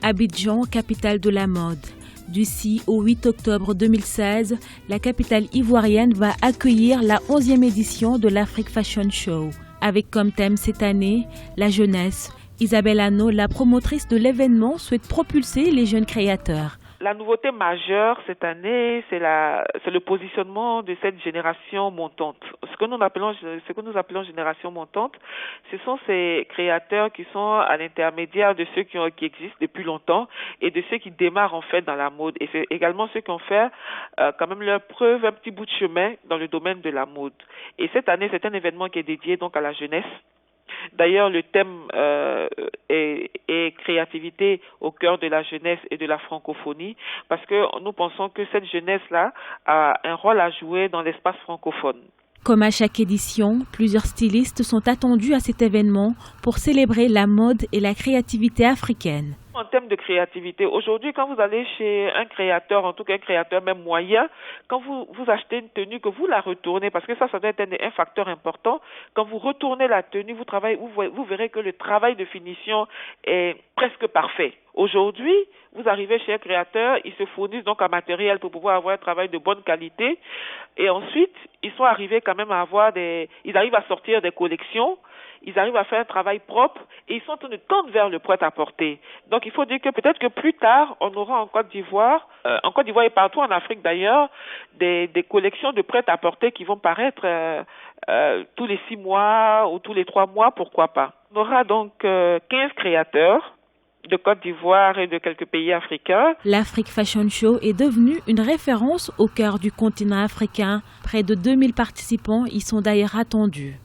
Abidjan, capitale de la mode. Du 6 au 8 octobre 2016, la capitale ivoirienne va accueillir la 11e édition de l'Afrique Fashion Show. Avec comme thème cette année, la jeunesse. Isabelle Hanot, la promotrice de l'événement, souhaite propulser les jeunes créateurs. La nouveauté majeure cette année, c'est le positionnement de cette génération montante. Ce que nous appelons génération montante, ce sont ces créateurs qui sont à l'intermédiaire de ceux qui existent depuis longtemps et de ceux qui démarrent en fait dans la mode. Et c'est également ceux qui ont fait quand même leur preuve, un petit bout de chemin dans le domaine de la mode. Et cette année, c'est un événement qui est dédié donc à la jeunesse. D'ailleurs, le thème est créativité au cœur de la jeunesse et de la francophonie, parce que nous pensons que cette jeunesse-là a un rôle à jouer dans l'espace francophone. Comme à chaque édition, plusieurs stylistes sont attendus à cet événement pour célébrer la mode et la créativité africaine. En termes de créativité, aujourd'hui, quand vous allez chez un créateur, en tout cas un créateur même moyen, quand vous achetez une tenue, que vous la retournez, parce que ça doit être un facteur important, quand vous retournez la tenue, vous verrez que le travail de finition est presque parfait. Aujourd'hui, vous arrivez chez un créateur, ils se fournissent donc en matériel pour pouvoir avoir un travail de bonne qualité, et ensuite, ils sont arrivés quand même ils arrivent à sortir des collections, ils arrivent à faire un travail propre et ils sont en train de tendre vers le prêt-à-porter. Donc il faut dire que peut-être que plus tard, on aura en Côte d'Ivoire et partout en Afrique d'ailleurs, des collections de prêt-à-porter qui vont paraître tous les 6 mois ou tous les 3 mois, pourquoi pas. On aura donc 15 créateurs de Côte d'Ivoire et de quelques pays africains. L'Afrique Fashion Show est devenue une référence au cœur du continent africain. Près de 2000 participants y sont d'ailleurs attendus.